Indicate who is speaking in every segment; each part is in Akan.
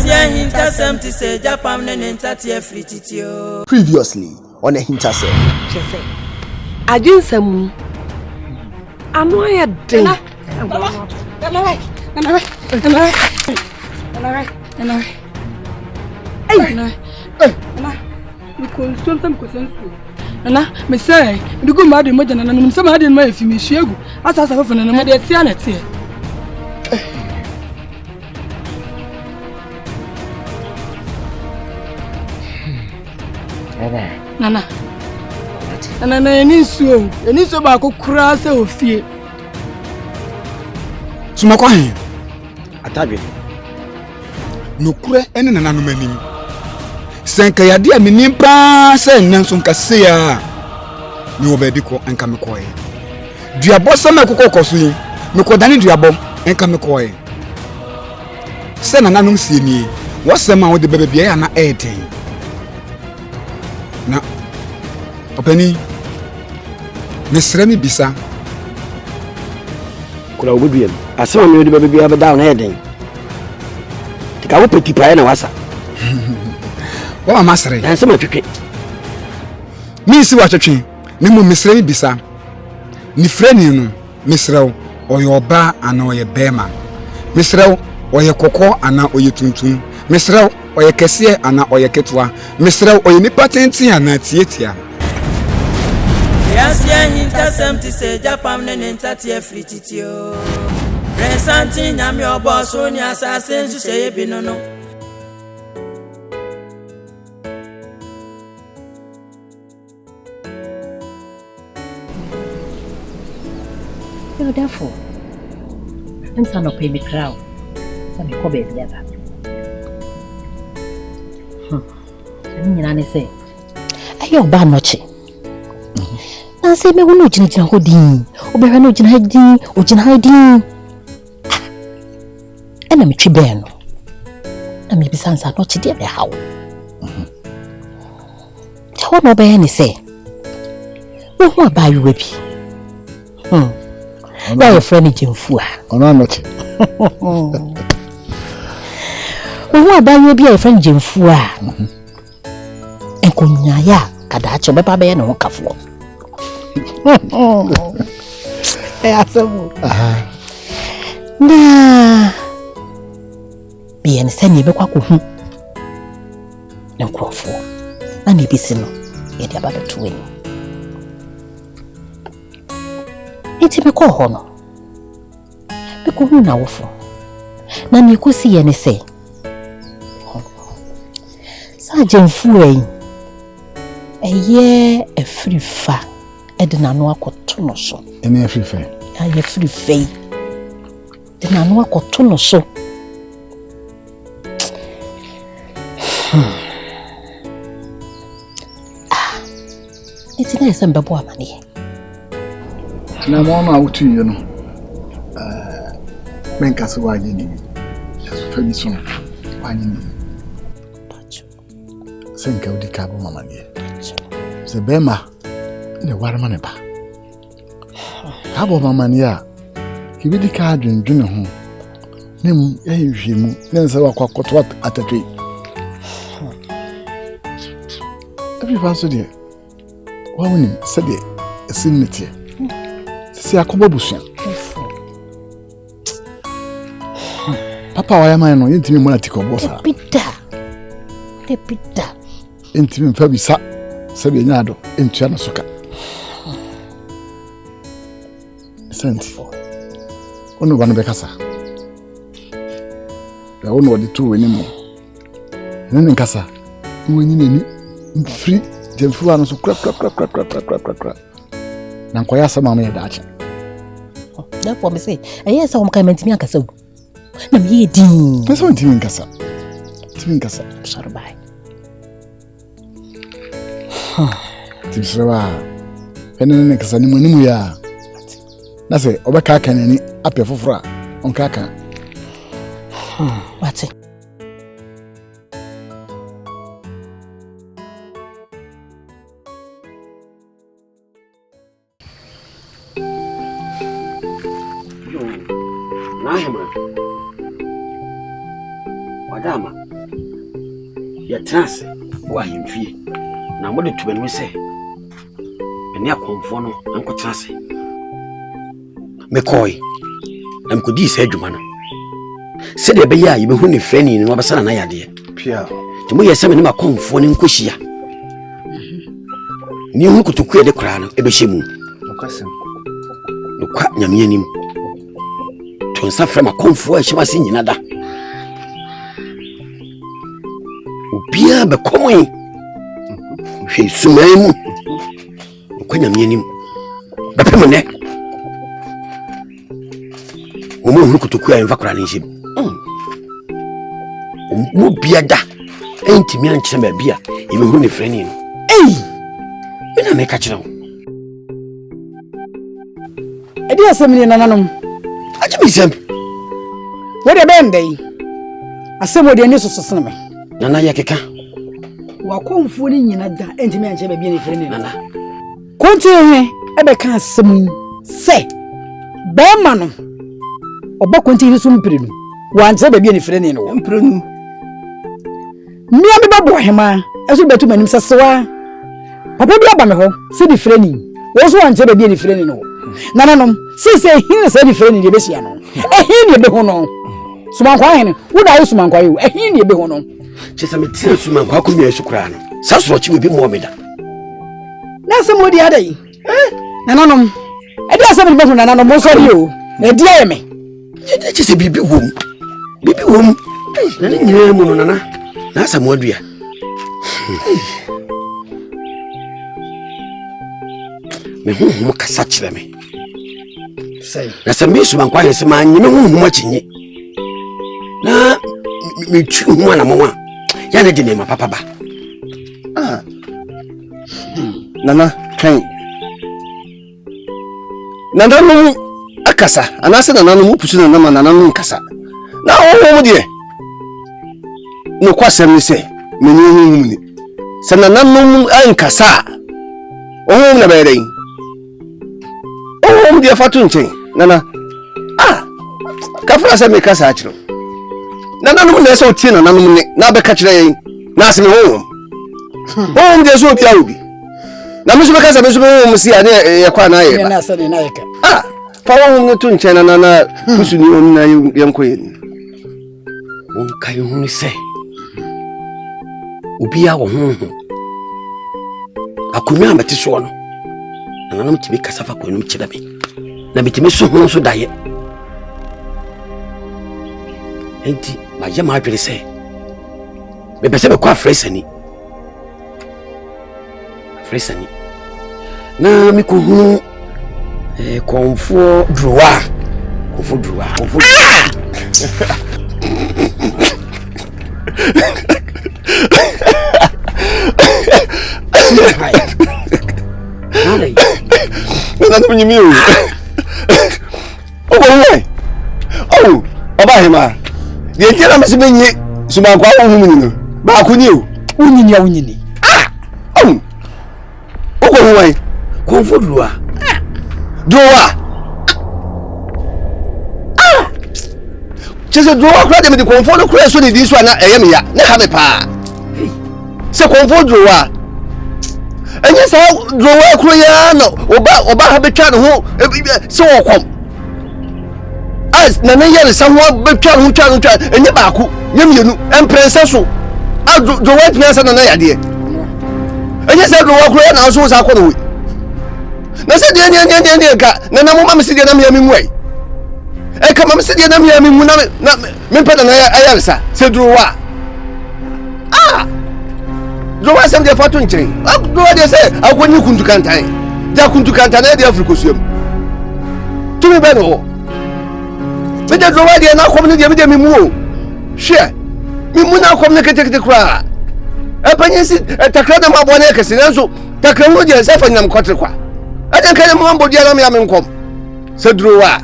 Speaker 1: Ahintasem to say Japan and
Speaker 2: previously on Ahintasem.
Speaker 3: Ahintasem. I'm not dead.
Speaker 4: Nana, me say, you go mad imagine and some had in my finish you. As I have an immediate sanity. Nana, and I need so, and it's about to cross of fear.
Speaker 5: Sumakwahi, Atabi. No kure ene na nanu manim. Senka ya dia menimpa se nanso nkase ya. Ni obedi ko enka mekoye. Duabo se mekoko koso yi. Mekodane duabo enka mekoye. Se na nanu sie ni. Wasema wo de bebebia ya na eten. Na openi mesremi bisa.
Speaker 2: Kula obuduem. Asema me de bebebia be down eden. Tika wo peti pae na wasa.
Speaker 5: Wa masere.
Speaker 2: Na nsema twetwe.
Speaker 5: Mi si wa twetwe. Ni mo mesremi bisa. Ni freni no mesrew oye oba ana oye bema. Mesrew oye kokko ana oye tuntum. Mesrew oye kese ana oye ketwa. Mesrew oye nipa tenten ana tietia.
Speaker 1: Yes, Ahintasem to say Japan and entatia free titio. Presenting Yam your boss on your assassin to say Binono.
Speaker 6: Therefore, I'm son of pay me crown. Some cobe together. I say, I your banoche. I say, me who knows in Hodin, Oberano in hiding, or in hiding. And I'm a tribune. And maybe sons are not dear how. What no by any say? What buy you whippy? Now your friend is in fool.
Speaker 5: Oh, no, not.
Speaker 6: What buy you be a friend in fool? And Kunya, Kadacho, Papa Bear, no Cafo. Nah, be and send you back. No crop for, and it be seen. Yet about the twin. It's a call honor. Because who now for? Now you could see and say, Sergeant Fuey, a year a free fa, Edna no cotono so.
Speaker 5: Any free fa?
Speaker 6: I a free fay. The Nanoa cotono so. It's a nice and baboa money.
Speaker 5: Na mama utu you know. Menka so waje ni. Yaso fa bi so. Waje ni. Senka udi ka bo mama ni. Se bema ne warma ne ba. Ka bo mama ni a. Ki bi ka adwendwene ho. Nem ehwemu. Ne nsa wakwakoto atatwe. Abi fa so de. Wa woni se de esinnetie. Si akobo busuan. Papa wa yama no yentimi mo na tikobo sa.
Speaker 6: Te pita.
Speaker 5: Yentimi mfa bi sa se be nyaado entua na soka. Senti. Ono ba no bekasa. Ya ono de to weni mo. Nene nkasa. Woni nani free jemfu ano so kra. Na nkoya asema ma ye daache.
Speaker 6: Therefore me say, yes I am mentimi akasa. Na me din.
Speaker 5: Pesa ntimi nkasa. Ntimi nkasa.
Speaker 6: Sorry bye.
Speaker 5: Tibiswa. Nene nkasa ni mu ya. Na say obeka kan ni apia foforo a onka kan.
Speaker 6: What's it?
Speaker 2: Wadama ya trance wa himfie na mode tubenu se ene akomfo no anko trance mekoi am kodi se adwuma no se de be ya yebehu ne freni no abasana na yade
Speaker 5: Pia
Speaker 2: timo yeseme ne makomfo ne nkohia ni hu kutuku de kra no ebehemu
Speaker 5: okasem
Speaker 2: no kwa nyame anim to nsa fra makomfo a hyema se nyina da Bia be komoi hwe sumai mu kwanya mianim bepem ne omo hu kutuku a mfakora ne nhim mo bia da entimi ankyere ma bia e mehu ne freni no ina me ka kyerɛ wo
Speaker 3: edi asɛm ni nananom
Speaker 2: agye sem
Speaker 3: wo de bɛndɛn asɛm wo de ani soso sene me
Speaker 2: nana yakeka
Speaker 3: wakomfo ni nyina da entimi ankyɛ ba bia ne freni
Speaker 2: nana
Speaker 3: konti he ebe ka asɛm se bɛma no oba konti ni so mpire no wankyɛ ba bia ne freni no mpire no mia me babo hema eso betu manim sesewa papa bi aba me ho se di freni wo so wankyɛ ba bia ne freni no nananom se hin se di freni de besia no hin ne be ho no sumankwa hen wo da wo sumankwa yo hin ne be ho no
Speaker 2: chesa metira sumankwa ko nwa sukura no sa soro chi bi mo meda
Speaker 3: na se mo di adai nananom edi asem be ho nananom mo so di o na di ayeme
Speaker 2: chesa bibi wom na ne nyina mu no nana na asa mo adua me hu kasa kyerɛ me
Speaker 3: sai
Speaker 2: na sɛ me sumankwa hen se ma nyime hu akyinye na me tu hu ana mama ya na de ne ma papa ba
Speaker 7: nana kan nana akasa anase nana no pusu nana ma nana no kasa na wo de no kwasem ni se menyi hu ni se nana no ankasa o na bayre o de fatu nchen nana ka fra se me kasa akiro nana no na se o tie nana no ne na be ka kire yen na se me ho de so bia obi na me so be kasa be so me si ane ye kwa na ye
Speaker 3: na se ne na ye ka
Speaker 7: fa wo tu nchen nana pusu ni on na yenko yen
Speaker 2: on kai hu ni se obi ya wo hu akonya amete so no nana no tibi kasa fa ko no kyerɛ me na bitimi so hu so daye enti ma je ma adwere se me pese be kwa fresani na mi ko hu konfo droa
Speaker 7: nana nyimi o oba hema de tira me se benyi sumankwa wo hu ni no ba ko ni o
Speaker 3: unyini
Speaker 7: o ko hu
Speaker 2: konfo droa
Speaker 7: chese droa kura de me de konfo no kura so de di so na eye me ya na ha me pa se konfo droa enye sa droa kura ya no oba ha betwa no ho se wo kom as na yere sa ho betwa no twa enye ba ko nyemienu emprense so a droa twa sa na ya de enye sa droa kura na so sa ko no na se de ka na mama me se de na me mu ai e ka mama se de na me mu na me peda na ayarsa se duro wa duro wa sem de fatu nchen duro de se akwoni kuntu kantan ja kuntu kantan na de afriko suem tumi be no me de duro wa de na kom ne de me mu o hwe me mu na kom ne kete kra Apanyesi takra ma bone kese nanso takra mu de se fanyam kotre kwa adan kan mu ambo dia na me amnkom se duro wa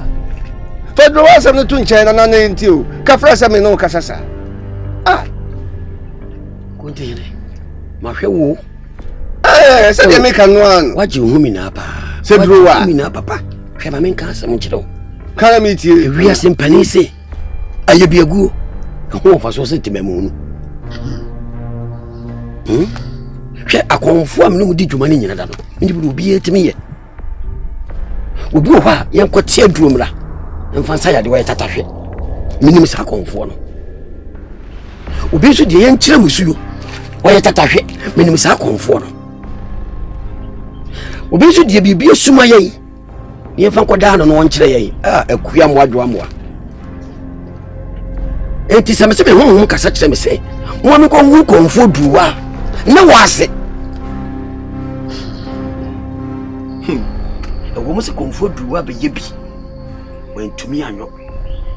Speaker 7: fa duro wa sam no tu nchen na na ntio ka fra sam no kasasa
Speaker 2: Kunti ma hwe wo
Speaker 7: se de me kan no an
Speaker 2: waje humi na pa
Speaker 7: se duro wa
Speaker 2: humi na papa hwe ma men ka sam nchiro
Speaker 7: kala mi tie
Speaker 2: wi asem panise aye biagu ho fa so se timemu hwe akonfo am no mudi dwuma ni nyina da no ndi bu obi etimi ye obi ho a yankote aduromra mfansa ya de wa tatahwe minim sa akonfo no obi so de yankira musuyo wa tatahwe minim sa akonfo no obi so de bibia suma yei ni mfa nkoda no no nkire yei akuya mo adwo amwa enti se me ho kasa kire me se mo me ko hu konfo duwa na wase ewo mo se konfo duwa be ye bi wentumi anyo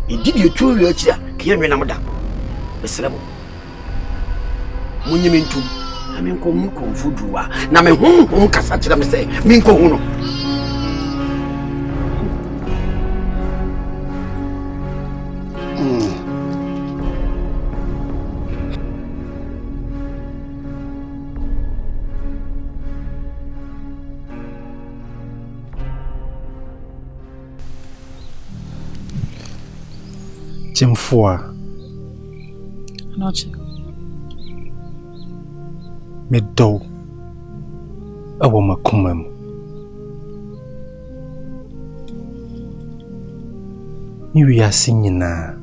Speaker 2: edidi etu wi akira ke yenwe na moda besrebo munyimi ntum na me nko hu konfo duwa na me hu kasa kire me se me nko hu no
Speaker 8: Chimfua
Speaker 4: Anoche
Speaker 8: medo awo makumam ni wiase nyina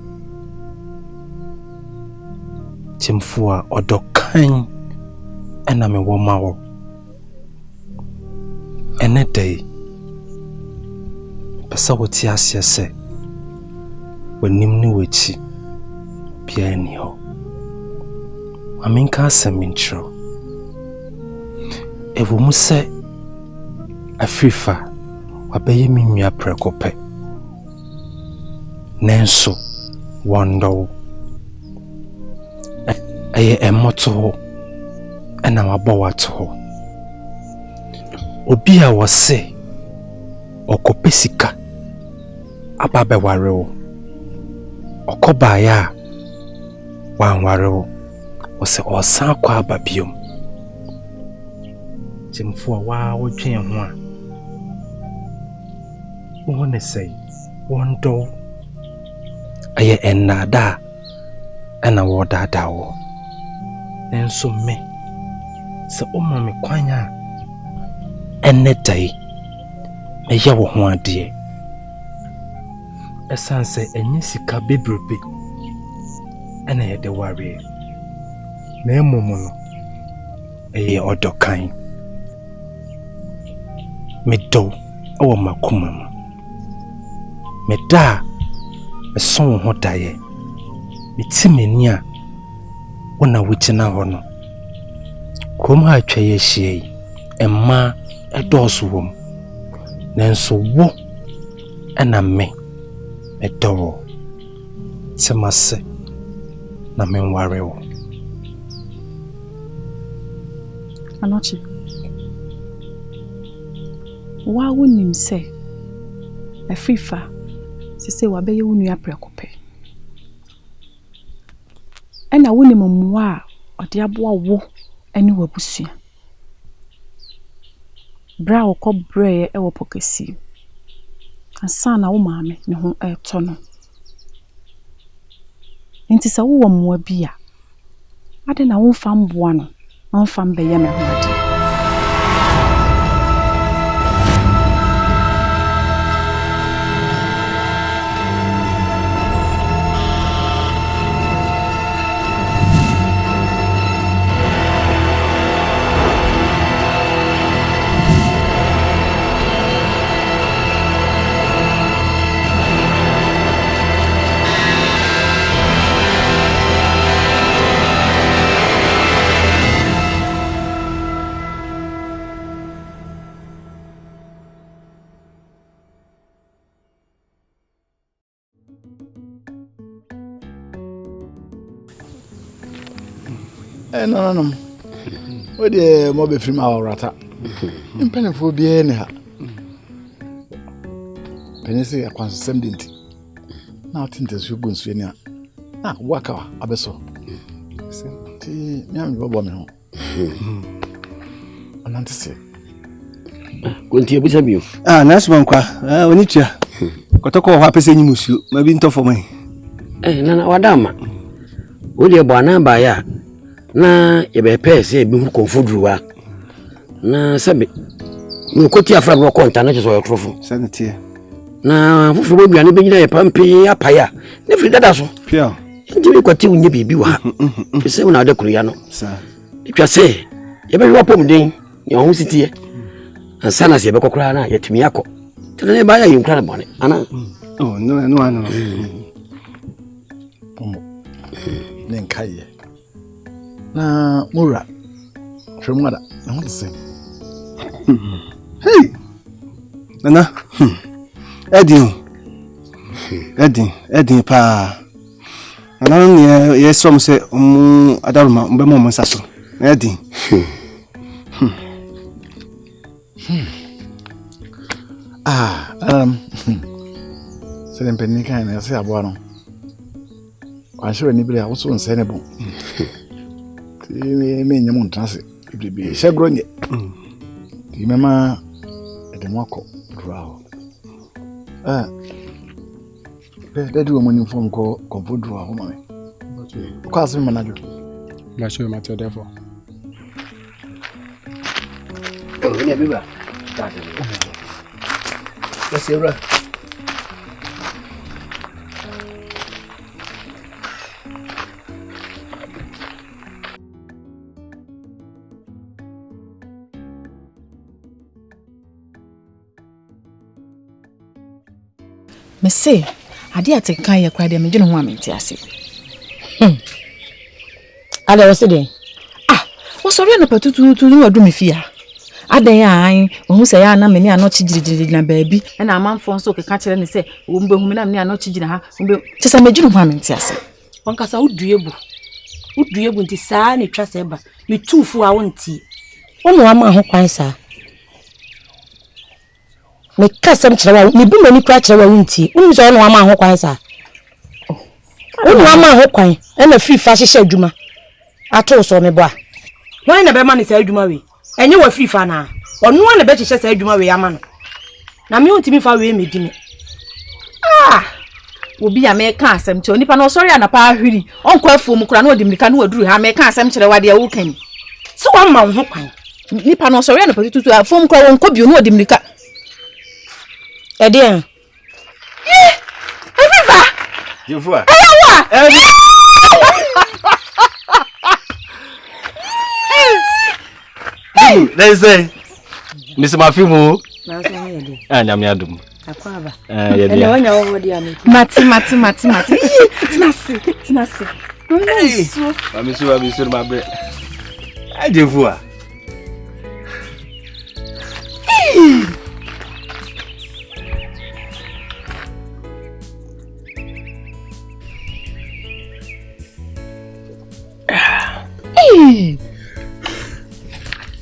Speaker 8: Chimfua odokan ana me wo mawo ene day pesa woti asiese wanim ni wachi bia ni ho aminka asɛmintro ewo mu sɛ afrifa wabɛyɛ me nua prekope nanso wondo ɛyɛ ɛmɔto ho ɛna wabɔ wato ho obi a wɔse ɔkɔpɛ sika aba bɛware wo Okobaya wanwaro wose osan kwa babiom Chimfua wa wotwen ho a wo ne sei wondo aye enada ana wo dada wo enso me se o ma me kwanya enne dai me ye wo ho ade esanse enye sika bebrebe ena ye de ware na emomo no eye odokan medo awo makoma mu meda meson ho daye mitimeni a wona wugina ho no krom ha atwa ye hie emma edoso wom nanso wo ena me edo semase na menware wo
Speaker 4: Anoche wa wonim se afrifa sese wabeye wonu aprekope ena wonim mmoa ode aboa wo ene wabusua bra wo kobre e wo pokesi ansa na wo maame ne ho eto no enti sa wo mmoa bia ade na wo fa mboa no on fa mbeye me ho ade
Speaker 5: No. What the mobile film our rata? In Pennyphobia, anyhow. Penny say, I can't send it. Now, Tintas, you go and swing. Ah, work out, Abesso. Young Bobo. And Auntie say,
Speaker 2: Continue with you.
Speaker 7: That's one qua. We need you. Got a call happy in Musu, maybe into for me.
Speaker 2: Nana Wadama. Would you banana by ya? Na ebe pese bi hu konfodruwa na sabe no kotia fra bro konta na cheso yotrofo
Speaker 7: sanity
Speaker 2: na fufu bo biane be nyina ye pampe apaya ne fri dada so
Speaker 7: pia
Speaker 2: ndi bi kwati unye bibi wa pese una de kuruya no
Speaker 7: sa
Speaker 2: twa se ye be wapom den ye ho sitie ansa na se be kokora na ye timi yakọ tena ne ba ya yinkra na bone ana
Speaker 7: oh no
Speaker 5: Pomo. Nenkaye. Na Mura. Tremada. I want to say.
Speaker 7: Hey. Nana. Eddie pa. Nana ni ye som se adaruma mbe mo saso. Eddie.
Speaker 5: Selen penika na se abo no. Asho ni bile awo so nsene bon. Ti me nyam ntrase bibi shegronye. Ti mema edemwako draw. They do money from comfort draw home me. Kwase me manager.
Speaker 9: La show matter therefore.
Speaker 2: Oh, yeah, biba. Let's see, right.
Speaker 10: Me say, ade atenkan ye kwade me dwene ho amenti ase.
Speaker 6: Ada wose den.
Speaker 10: Wo sori na patututu ni wadu me fia. Adan ya an, wo se ya na me ni anochi jirigiri na baabi. E na amanfo nso keka kire ne se, wo mbe hu me na me ni anochi jira ha. Mbe chesa me dwene ho amenti ase.
Speaker 11: Wankasa uduebu nti saa ne twa se ba. Me tufu a wonti.
Speaker 6: Wo mo ama ho kwan saa. Me kasam kire wa, me bu mani kwa kire wa wonti. Wo so no ama ho kwan saa. Wo ama ho kwan, e na free fa hyehyɛ adwuma. Ato so me bo a.
Speaker 11: Wan na be ma ne saa adwuma we? Enye wa free fa na. Ono na be hyehyɛ saa adwuma we ama no. Na me ontimi fa we medi me.
Speaker 10: Obi a me ka asem che onipa no sori anapa ahwiri. Onko afuo mu kura na odi mrika na waduru ha me ka asem kire wade a wo kan.
Speaker 11: So wa ma ho kwan.
Speaker 10: Nipa no sori anapa tutu afuo mu kura wonko bio na odi mrika.
Speaker 6: Edian.
Speaker 10: Eviva!
Speaker 7: Jefua. Let's say Mr. Mafimu. Nyame adum.
Speaker 11: Akwaba.
Speaker 7: Ele
Speaker 11: wanya wo dia me.
Speaker 10: Mati. Tinasi.
Speaker 7: Amisu mabre. Jefua.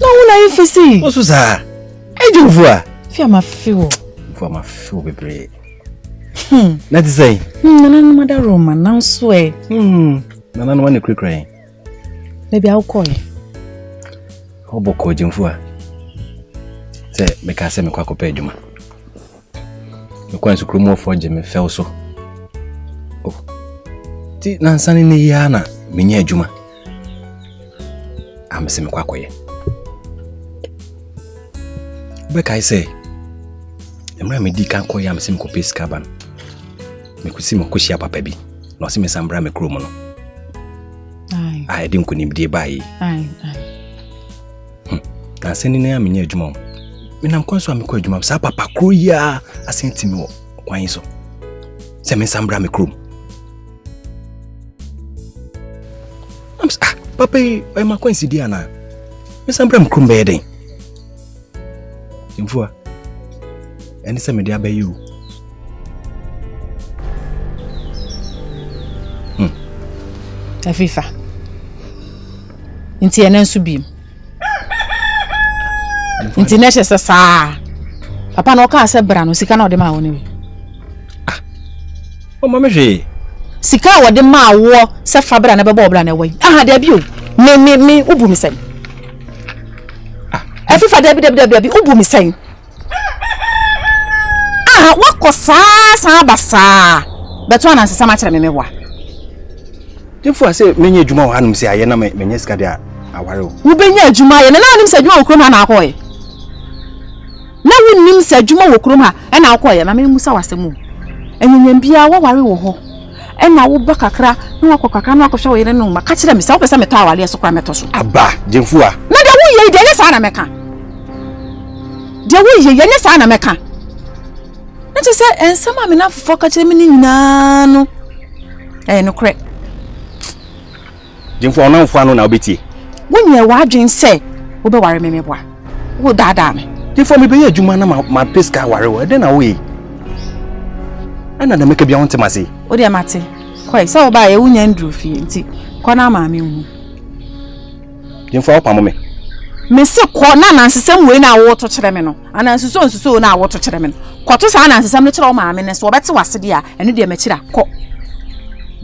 Speaker 10: No una ifisi.
Speaker 7: Osu sa. Jefua.
Speaker 10: Fia mafiwo.
Speaker 7: For bebre. That is say.
Speaker 10: Nana mother Roma now swear.
Speaker 7: Nana no one cry.
Speaker 10: Maybe I'll call you.
Speaker 7: Oboko Jefua. Say me ka se me kwa kopa adwuma. Me kwa nsu kromo for je me fel so. Oh. Ti nansane ne ya na me nya adwuma. Am se me kwa koye. Be kai say Emra me di kan koya me sim ko peska ban. Me kusi mo koshia papa bi. Na osi me sambra me kromo no. Ai di nko nimdie bai.
Speaker 10: Ai.
Speaker 7: Na seni na me nya adwuma. Me nam konso am ko adwuma sa papa kroya asenti me wo kwan so. Se me sambra me kromo. Papa ai ma kwansi dia na. Me sambra me kromo be den. Imfua. Eni se me dia ba you.
Speaker 10: Afifa. Nti ene nso bi. Nti na hye sesa. Papa na o ka se bra no sika na o de ma wo ne.
Speaker 8: O ma me hwe.
Speaker 10: Sika wo de ma wo se fa bra na be bo bra na wai. Aha da bi o. Me ubu mi sen. Efi fa da bi ubu mi sen. Aha wako sa basa. Beto anansesa ma kire me mewa.
Speaker 8: Jefo ase menye adwuma wo hanum se aye na menye sika de aware wo.
Speaker 10: Wo benya adwuma ye na nanim se adwuma wo krom ha na akoye. Na wonnim se adwuma wo krom ha na akoye na me musa wasemu. Enyanyam bia wo ware wo ho. Na wo ba kakra na wakokaka na akohwe wo yere no ma ka kire me se wo pese meto awale so kwa meto so.
Speaker 8: Aba, Jefo a.
Speaker 10: Na de wo ye de ne sa na meka. De wo ye ne sa na meka. Na te se ensama me na fofo ka kire me ni nyina no. No kre.
Speaker 8: Jefo ona mfo anu na obetie.
Speaker 10: Wonye wadwen se wo be ware me meboa. Wo dada me.
Speaker 8: Jefo me be ye adwuma na ma peska ware wo. De na wo yi. Ana na meka bia won temase.
Speaker 10: O de mate. Kwai se wo ba ye wunya ndru fie nti kona ma me hu.
Speaker 8: Jefo opamo me.
Speaker 10: Me se ko na nansesem we na wo to kire me no. Anansuso na wo to kire me no. Koto sa nansesem no kire wo ma me ne so obete wasede a eno de makira ko.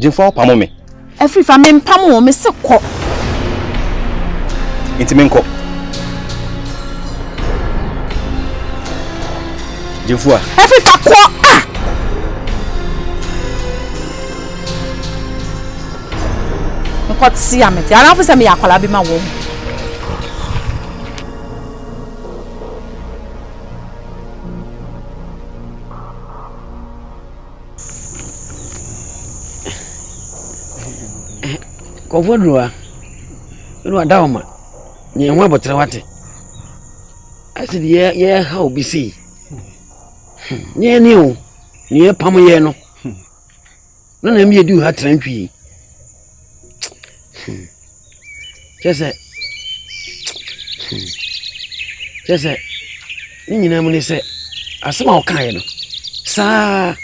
Speaker 8: Jefo opamo me.
Speaker 10: Every family pamo me se ko.
Speaker 8: Intimenko. Jefo a.
Speaker 10: Every fa ko ah. Ko tsi amete. Ana fu se me yakola bi ma wo.
Speaker 2: Konfodua. No adawma. Nye ho abotre wate. Asidi ye ha obi sei. Nye ni o. Nye pam ye no. No na me du ha trantwi. Kese. Ni nyina mu ni se asema o kan ye no. Sa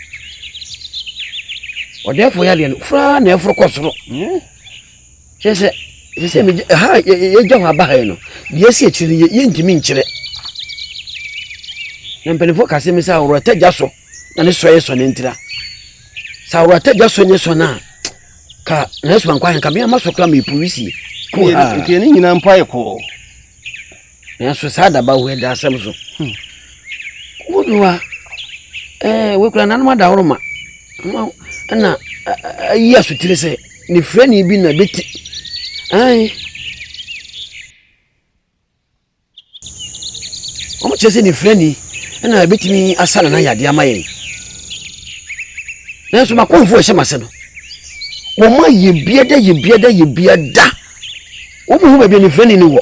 Speaker 2: odefo ya le no. Fra na efro kosoro. Kese me ha ye jawa ba ha no. Bi esi akiri ye ntimi nkire. Na mpenefo kase me sa woro taja so na ne so ye so ne ntira. Sa woro taja so nye so na ka na so nkwa nka me amaso kra me polisi. Ko ha.
Speaker 7: Nke ni nyina mpae ko.
Speaker 2: Na so sa da ba ho da asem so. Wodua we kura nanu ma da woro ma. Na ayi asutire se ni freni bi na beti. Ai. Omo chese ni freni na beti mi asala na yade amaye. Na so makonfo ehye mase no. Wo ma ye bieda. Wo mu ba bi ni freni ni wo.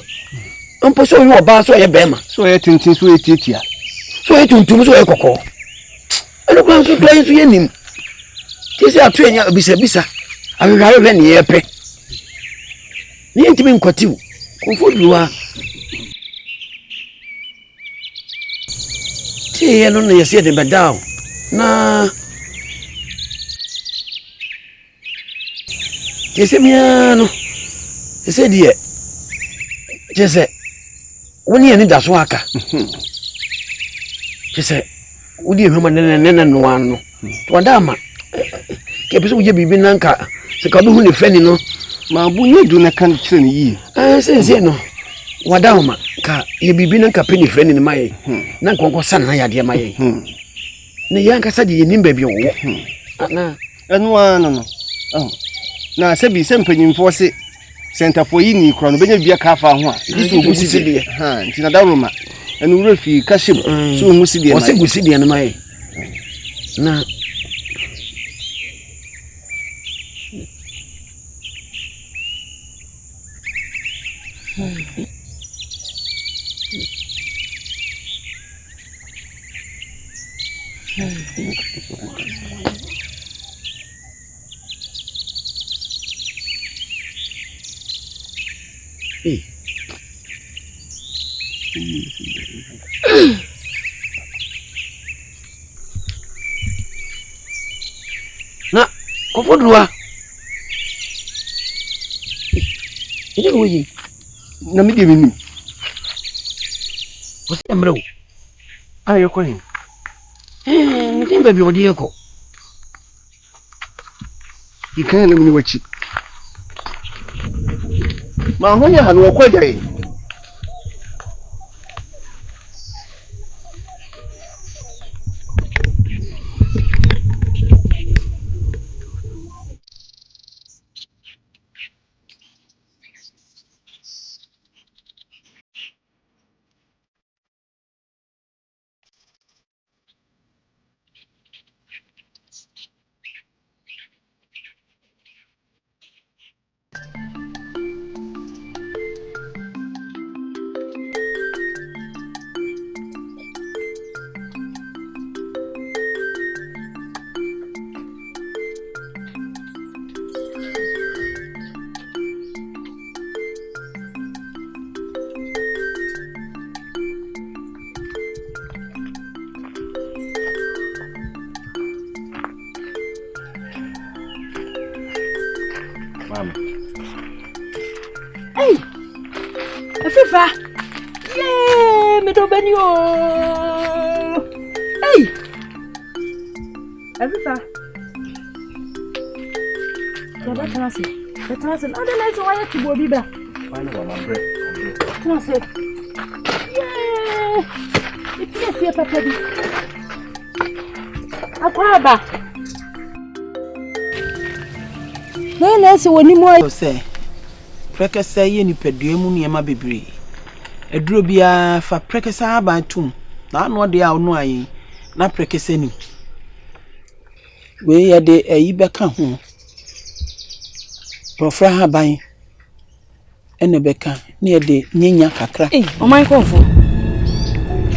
Speaker 2: Mpo so wo ba so ye bema.
Speaker 7: So ye tintin so ye titia.
Speaker 2: So ye tuntum so ye kokko. Eno kwan so plan so ye nim. Kesi atu enya bisa. Ahwehware ni ye pe. Ni ntimi nkwatiw. Konfodua. Ti ye no na ye se de bedaw. Na kesi miano. Ese die. Kese woni ani da so aka. Kese wodi ehwema nene no ano. To dama. Ke pese wo je bibi nanka. Se ka do hu ne freni no.
Speaker 7: Ma bu nyedu na kan kire ni yi.
Speaker 2: Sense no. Wadawma ka ye bibi nanka pe ne freni ne maye. Na nkonko san na yade maye. Ne yanka sa de yenim ba bi wo. Na
Speaker 7: Enu no. Na se bi se mpanyimfo se center for yi ni kro no benya bia ka fa ho a. This wo gusi de. Ntina da roma. Enu wura fi kashim so wo gusi de na.
Speaker 2: Wo se gusi de na maye. Na na konfodua. Ije wo yi.
Speaker 7: na me de me ni
Speaker 2: wo se mrew
Speaker 7: ayo ko hin
Speaker 2: me dem ba bi odi eko
Speaker 7: ikan na me ni wachi ma honya ha no ko dai
Speaker 11: Hey, Afifa. Yeah, me do bani o. Hey. Afifa. Ya betanase. Betanase. Na de na so waya tibo bi bra.
Speaker 7: Why no my bread?
Speaker 11: Betanase. Yeah. Ipia si papa bi. Akwaba. Na se woni mo se. Prekesa ye nipadua mu niema bebre. Eduro bia fa prekesa abatum. Na no de a ono ayi. Na prekesa ni. We ye de ayi beka ho. Profra haban. Ene beka na ye de nyenya kakra.
Speaker 10: Eh, o man konfo.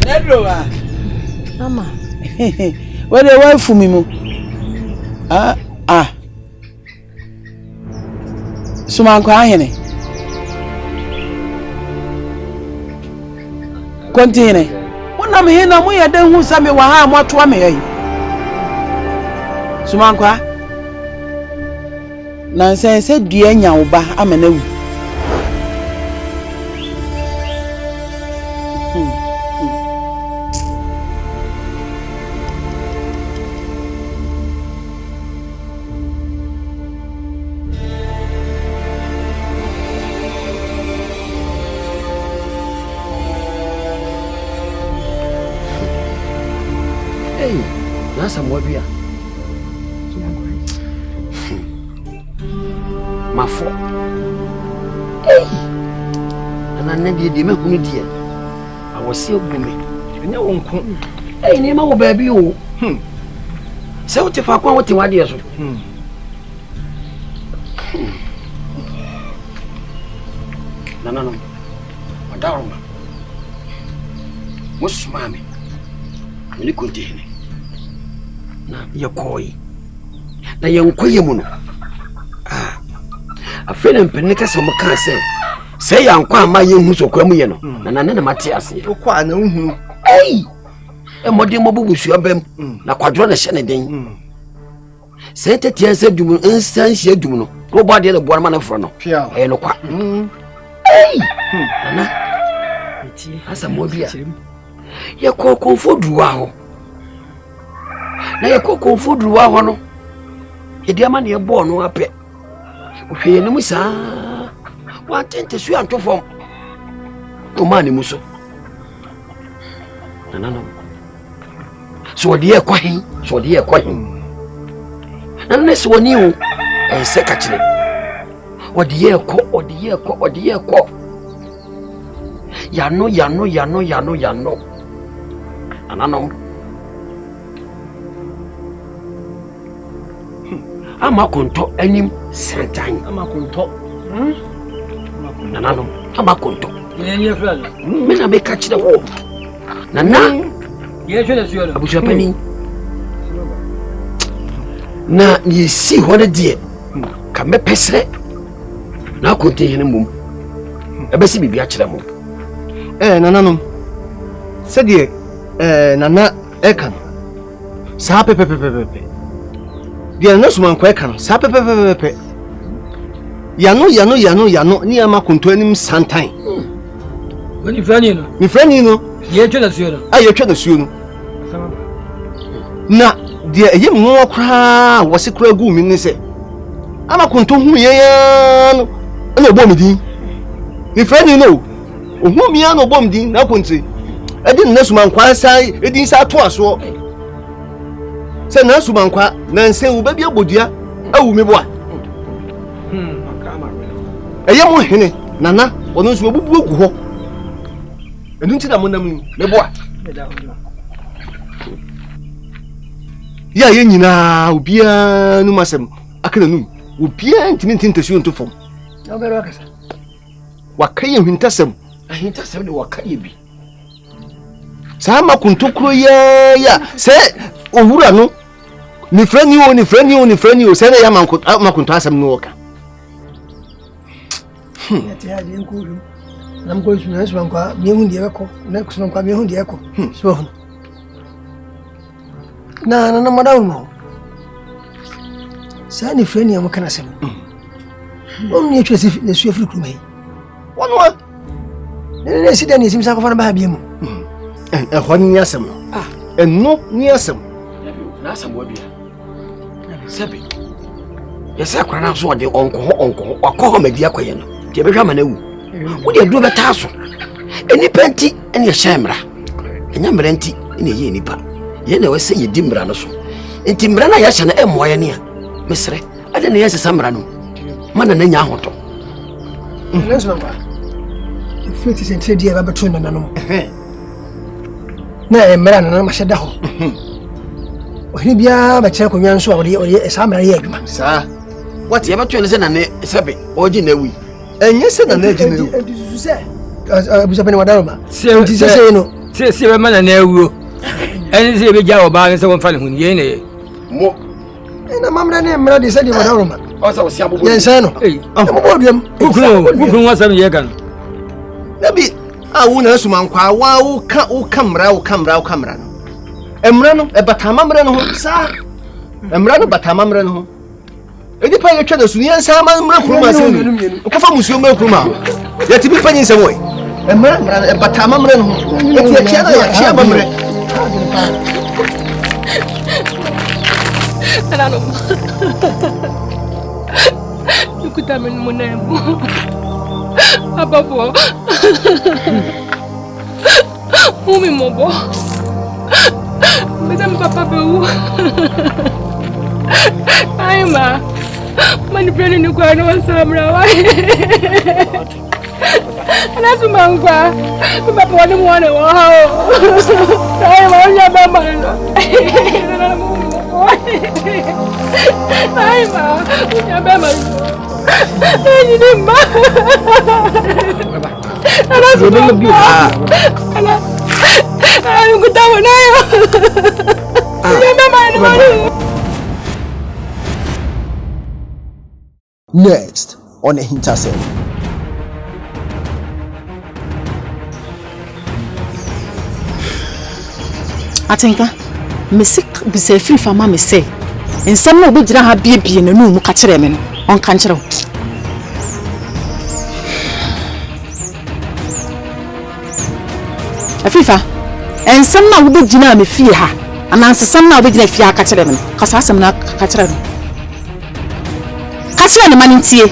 Speaker 11: Eduro wa.
Speaker 10: Mama.
Speaker 11: We de wa fumi mu. Sumanko ahene. Continue. Wona me hina mo ye den hu sa me wa ha mo to me yi. Sumankwa. Na sense dua nya wo ba amana wu.
Speaker 2: Nasa mwabia mafo ana nadi di me hunu die awose ogume enya wonko ni ma wo baabi o se wo te fa kwa wo te wade so no madaroma musmami ni kontine na yakoi na yankoye mu no afena mpene kase mo ka se yankwa ama yehu sokwa mu ye no na mate ase
Speaker 7: okwa na hu
Speaker 2: mode mo bubusu abam na kwadro na hye ne den se tetia se dumu instant hye dumu no wo bo ade le bo ma na fro no no kwa na asa mo bia ye ko konfo duwa ho na ye ko konfo duwa ho no ye dia ma na ye bo no ape hwe ne musa wa tente su antofom to ma ne muso na so de ye kwahin na se woni o se ka kire odi ye ko yano ananom ama konto anim sentan
Speaker 7: ama konto
Speaker 2: ananom ama konto
Speaker 7: ye fela
Speaker 2: me na me ka kire wo nana
Speaker 7: ye hwele suyo
Speaker 2: abuja pani na ni si hore die ka me pesre na konto yene mum ebesi bibia kire mo
Speaker 7: nananom sɛdeɛ nana ɛka no saa pɛpɛpɛpɛpɛ deɛ nana Sumankɔ ɛka no saa pɛpɛpɛpɛpɛ yano ni ama konto anim santan
Speaker 12: wani frani no
Speaker 7: mi frani no
Speaker 12: ye twa na suo no
Speaker 7: ye twa na suo no na de eye mo kra wo se kra gu mi ni se ama konto hu ye ya no na obo mi din mi frani no ohu mi ya no obo mi din na konti edi na suma nkwa sai edi sa to aso se na suma nkwa na nse wo ba bia bodua awu mi boa eye mo hene nana ono nso bubu ogu ho enu nti na mo nam ni me boa ya ye nyina obia nu masem akana nu obia ntimi ntintasuo nto fom
Speaker 12: na bero akasa
Speaker 7: wakaye Ahintasem
Speaker 2: de wakaye bi
Speaker 7: sama kuntokro ya se owura no ni frani o se na ya makunto asem no oka
Speaker 12: yete ya bien kuru nam ko isu na kwa miehu ndiye ko na kusuma kwa miehu ndiye ko so na madaw no sa ni frani ya mukana sem on ni etwe se su afri kurumai
Speaker 7: wonwa
Speaker 12: ne sida ni simsa ko fa na ba bia mu
Speaker 7: ho ni asem eno ni asem
Speaker 2: na asem wabia sebe yesa kwa na so de onko akọ madi akoye no de be hwa manawu wo de duro beta so eni penti eni yeshemra enya mrenti eni ye nipa ye na wese ye dimra no so enti mra na yesha na emoye ne a mesre ade na yesa samra no mana na nya ahoto
Speaker 12: neso ba fiti sentre dia ba betu na no na emra na ma hyeda ho ohini bia ba kire konwa nso a ode samra ye adwuma
Speaker 7: sa
Speaker 2: what ye betu ne se na ne sebe oji na wi
Speaker 7: enye se na eji na
Speaker 12: ewu se abuza bene wadaroma se no se be mana na ewu eni se be ja oba ne se won fa ne hu ye ne
Speaker 2: mo
Speaker 12: na mamra ne mra de se de wadaroma
Speaker 2: o sa wo sia bobo
Speaker 12: yensa no mo bobiam
Speaker 8: ukun wasam ye kan
Speaker 7: nabi awu na suma nkwa wa wo kamra no emra no e batama mra no ho sa emra no batama mra no ho edi pa ye twa na suni yensa ma mra kuruma se ni ko fa musio ma kuruma ye ti bi pa nyinse moy emra e batama mra no ho eti ya kia na ya kia ba mra
Speaker 4: Alano. Ukuta men monemo. Abapo. Umi mobo. Madame papa beau. Aima. Mani preni ni kwa no samra wa. Anasu mangwa. Papa wani muone wa hao. Aima onya baba no. Ai ma, minha bema. Ai ni ma. Ela só não viu. Ela. Ai eu tava naio. Minha bema
Speaker 11: no. Next on Ahintasem.
Speaker 10: Atenka. Mesik bisa free fama me say ensam na obejira ha biebie na nu mu ka kire me no on ka kire afifa ensam na obejina me fie ha anansesam na obejina fie ha ka kire me no kasa asem na ka kire no kase na mani tie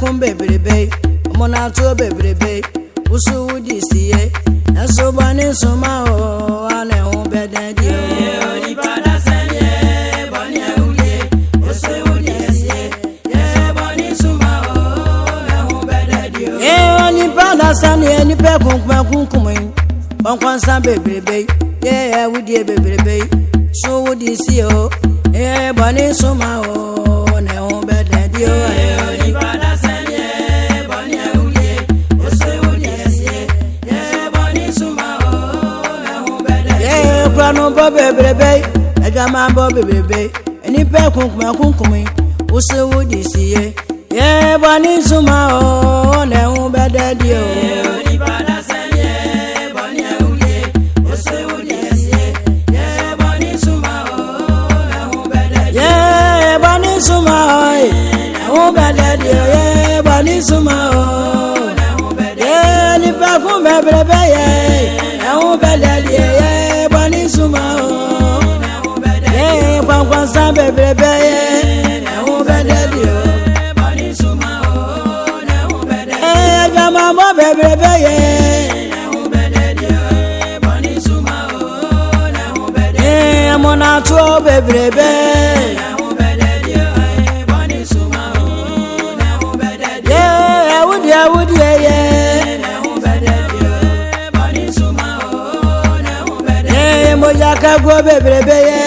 Speaker 1: kum bebrebe mona to bebrebe usu wudi siye aso bani suma o ane hu beden di o ni pada senye bani ewuye usu wudi siye ye bani suma o na hu beden di o e ni pada senye ni pe kunkum Onkwansa bebrebe ye wudi bebrebe so wudi si o e bani suma o ne o bede di o e ni pada senye bani ewuye o so wudi si ye bani suma o ne o bede ye kwano bo bebrebe e gama bo bebrebe eni pe kunkum o so wudi si ye bani suma o ne o bede di o ni pada Suma oi, o bele di ye, bani suma o, ye ni pa kum bebrebe ye, o bele di ye, bani suma o, ye kwankwansa bebrebe ye, o bele di o, bani suma o, ye gama mo bebrebe ye, o bele di o, bani suma o, ye mona to bebrebe. I would ye bani suma o na hu bede ye mo yaka go bebrebe ye